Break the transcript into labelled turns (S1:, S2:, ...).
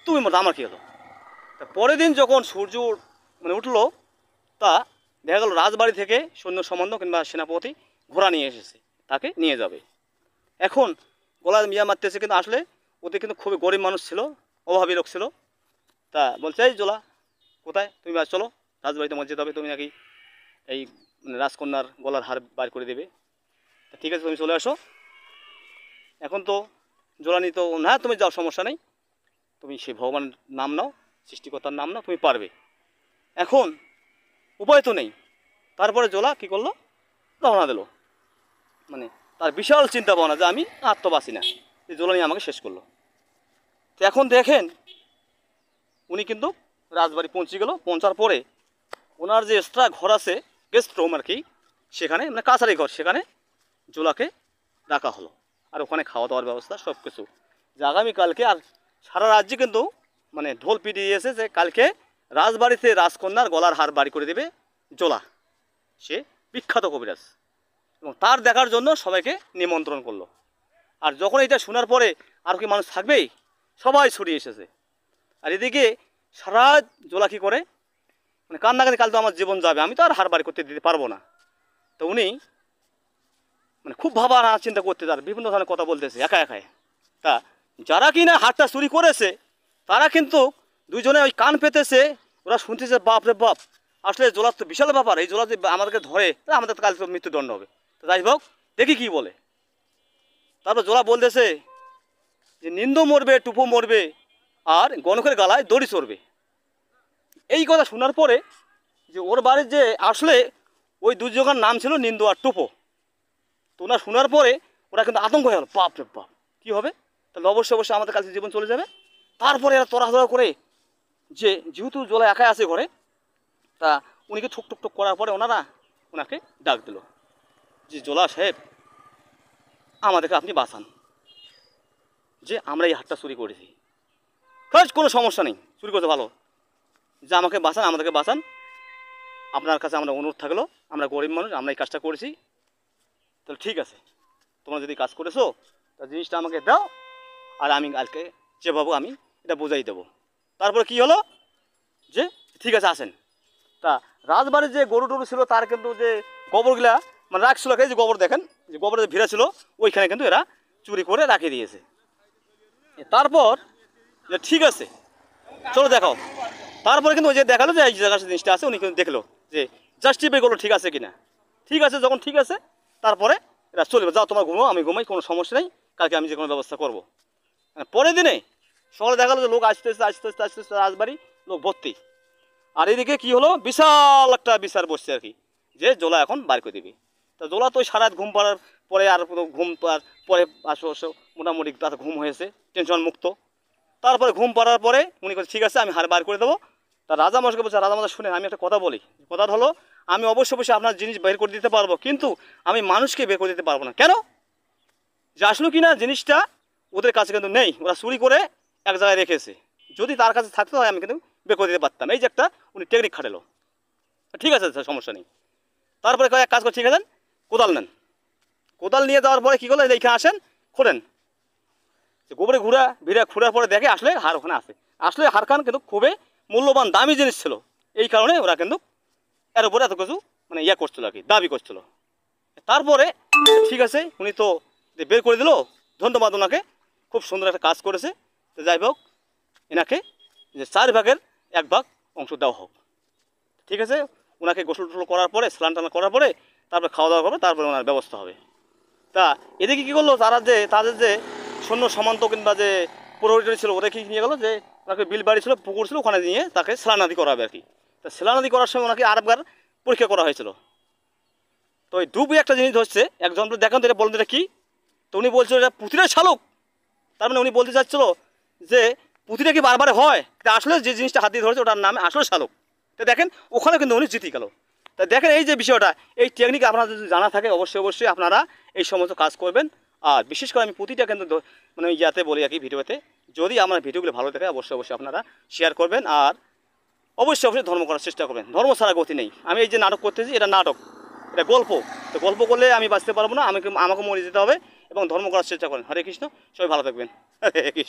S1: তুমি মতো আমার কী হলো। তা পরের দিন যখন সূর্য মানে উঠলো, তা দেখা গেল রাজবাড়ি থেকে সৈন্য সম্বন্ধ কিংবা সেনাপতি ঘোড়া নিয়ে এসেছে, তাকে নিয়ে যাবে। এখন গলায় মিয়া মারতেছে, কিন্তু আসলে ওদের কিন্তু খুবই গরিব মানুষ ছিল, অভাবী লোক ছিল। তা বলছে, এই জোলা কোথায়, তুমি আজ চলো রাজবাড়িতে তোমার যেতে হবে, তুমি নাকি এই মানে রাজকন্যার গলার হার বার করে দেবে। তা ঠিক আছে, তুমি চলে আসো। এখন তো জোলানি তো না, তুমি যাও, সমস্যা নেই, তুমি সেই ভগবানের নাম নাও, সৃষ্টিকর্তার নাম নাও, তুমি পারবে। এখন উপায় তো নেই। তারপরে জোলা কী করলো, রওনা দিল। মানে তার বিশাল চিন্তা ভাবনা যে আমি আর তো বাঁচি না, এই জোলানি আমাকে শেষ করলো। তো এখন দেখেন উনি কিন্তু রাজবাড়ি পৌঁছে গেল। পৌঁছার পরে ওনার যে এক্সট্রা ঘর আছে, গেস্ট রুম আর কি, সেখানে মানে কাছারি ঘর, সেখানে জোলাকে রাখা হলো। আর ওখানে খাওয়া দাওয়ার ব্যবস্থা সব কিছু, যে আগামীকালকে আর সারা রাজ্যে কিন্তু মানে ঢোল পিটিয়ে দিয়েছে যে কালকে রাজবাড়িতে রাজকন্যার গলার হার বাড়ি করে দেবে জোলা, সে বিখ্যাত কবিরাজ, এবং তার দেখার জন্য সবাইকে নিমন্ত্রণ করলো। আর যখন এটা শোনার পরে আর কি মানুষ থাকবেই, সবাই ছড়িয়ে এসেছে। আর এদিকে সারা জোলা কী করে মানে কান্নাকাটি, কাল তো আমার জীবন যাবে, আমি তো আর হার বাড়ি করতে দিতে পারবো না। তো উনি মানে খুব ভাবা না চিন্তা করতে, তার বিভিন্ন ধরনের কথা বলতেছে একা একাই। তা যারা কি না হারটা চুরি করেছে, তারা কিন্তু দুইজনে ওই কান পেতেছে, ওরা শুনতেছে বাপ রে বাপ, আসলে জোলার তো বিশাল ব্যাপার, এই জোলা যে আমাদেরকে ধরে আমাদের তো কাল তো মৃত্যুদণ্ড হবে। তো যাই হোক, দেখি কি বলে। তারপর জোলা বলতেছে যে নিন্দু মরবে, টুপো মরবে, আর গণকের গালায় দড়ি চড়বে। এই কথা শোনার পরে যে ওর বাড়ির যে আসলে ওই দুজনের নাম ছিল নিন্দু আর টুপো, তো ওনার শোনার পরে ওরা কিন্তু আতঙ্ক হয়ে গেল, বাপ রে বাপ কী হবে, তাহলে অবশ্যই অবশ্যই আমাদের কাছে জীবন চলে যাবে। তারপরে এরা তড়াধড়া করে যে যেহেতু জোলা একাই আছে ঘরে, তা উনিকে ঠুক ঠুক ঠুক করার পরে ওনারা ওনাকে ডাক দিল যে জোলা সাহেব, আমাদেরকে আপনি বাঁচান, যে আমরা এই হাটটা চুরি করেছি। কোনো সমস্যা নেই, চুরি করতে ভালো, যে আমাকে বাঁচান, আমাদেরকে বাঁচান, আপনার কাছে আমরা অনুরোধ থাকলো, আমরা গরিব মানুষ, আমরা এই কাজটা করেছি, তাহলে ঠিক আছে, তোমরা যদি কাজ করেছো তা জিনিসটা আমাকে দাও, আর আমি কালকে যেভাবে আমি এটা বোঝাই দেবো। তারপরে কি হলো যে ঠিক আছে আসেন। তা রাজবাড়ির যে গরু টরু ছিল, তার কিন্তু যে গোবরগুলা মানে রাখছিল, যে গোবর দেখেন যে গোবরের ভিড়া ছিল, ওইখানে কিন্তু এরা চুরি করে রাখিয়ে দিয়েছে। তারপর যে ঠিক আছে চলো দেখাও। তারপরে কিন্তু ওই যে দেখালো যে এই জায়গায় জিনিসটা আছে, উনি কিন্তু দেখলো যে জাস্টিফাই করলো ঠিক আছে কিনা। ঠিক আছে, যখন ঠিক আছে তারপরে এরা চলবে, যাও তোমার ঘুমো, আমি ঘুমাই, কোনো সমস্যা নেই, কালকে আমি যে কোনো ব্যবস্থা করবো। পরের দিনে সকালে দেখা গেলো যে লোক আসতে আসতে আসতে আসতে আসতে আসতে রাজবাড়ি লোক ভর্তি। আর এদিকে কী হলো, বিশাল একটা বিচার বসছে আর কি, যে জোলা এখন বার করে দিবি। তা জোলা তো সারা রাত ঘুম পাড়ার পরে আর ঘুম পরে আসো মোটামুটি তার ঘুম হয়েছে, টেনশন মুক্ত। তারপরে ঘুম পাড়ার পরে উনি বলছে ঠিক আছে আমি হার বার করে দেবো। তা রাজা মশাইকে বলছে, রাজা মশাই শুনে আমি একটা কথা বলি, কথাটা হলো আমি অবশ্যই অবশ্যই আপনার জিনিস বের করে দিতে পারবো, কিন্তু আমি মানুষকে বের করে দিতে পারবো না। কেন, যে আসলো কি না জিনিসটা ওদের কাছে কিন্তু নেই, ওরা চুরি করে এক জায়গায় রেখেছে, যদি তার কাছে থাকতে হয় আমি কিন্তু বের করে দিতে পারতাম। এই যে একটা উনি টেকনিক খাটালো। ঠিক আছে স্যার, সমস্যা নেই। তারপরে এক কাজ করে, ঠিক আছে কোদাল নেন, কোদাল নিয়ে যাওয়ার পরে কী করলো, এইখানে আসেন খোঁড়েন, যে গোবরে ঘুরা ভিড়া ঘুরার পরে দেখে আসলে হার ওখানে আছে। আসলে হারখান কিন্তু খুবই মূল্যবান দামি জিনিস ছিল, এই কারণে ওরা কিন্তু এর উপরে এত কিছু মানে ইয়া করছিল আর কি, দাবি করছিল। তারপরে ঠিক আছে উনি তো বের করে দিল, ধন্যবাদ ওনাকে, খুব সুন্দর একটা কাজ করেছে। তো যাই হোক, এনাকে যে 4 ভাগের 1 ভাগ অংশ দেওয়া হোক। ঠিক আছে, ওনাকে গোসল টোসল করার পরে, স্নান টান করার পরে তারপরে খাওয়া দাওয়া করবে, তারপরে ওনার ব্যবস্থা হবে। তা এদিকে কী করলো, তারা যে তাদের যে সৈন্য সামন্ত কিংবা যে প্রহরী ছিল, ওরা কি নিয়ে গেলো, যে ওনাকে বিল বাড়ি ছিল, পুকুর ছিল, ওখানে নিয়ে তাকে স্নানাদি করা হবে আর কি। তা স্নানাদি করার সময় ওনাকে আরেকবার পরীক্ষা করা হয়েছিল। তো ওই ডুবি একটা জিনিস ধরছে, একজন দেখেন তো এটা বলুন এটা কী। তো উনি বলছিল এটা পুঁতির শালুক। তার মানে উনি বলতে চাচ্ছিল যে পুঁতিটা কি বারবার হয়, তা আসলে যে জিনিসটা হাত দিয়ে ধরেছে ওটার নামে আসলে শালুক। তো দেখেন ওখানে কিন্তু উনি জিতে গেল। তা দেখেন এই যে বিষয়টা, এই টেকনিক আপনাদের যদি জানা থাকে অবশ্যই অবশ্যই আপনারা এই সমস্ত কাজ করবেন। আর বিশেষ করে আমি প্রতিটা কিন্তু মানে ইয়াতে বলি আর কি, ভিডিওতে, যদি আমার ভিডিওগুলো ভালো থাকে অবশ্যই অবশ্যই আপনারা শেয়ার করবেন, আর অবশ্যই অবশ্যই ধর্ম করার চেষ্টা করবেন। ধর্ম ছাড়া গতি নেই। আমি এই যে নাটক করতেছি, এটা নাটক, এটা গল্প। তো গল্প করলে আমি বাঁচতে পারবো না, আমাকে মরে যেতে হবে, এবং ধর্ম করার চেষ্টা করেন। হরে কৃষ্ণ, সবাই ভালো থাকবেন। হরে কৃষ্ণ।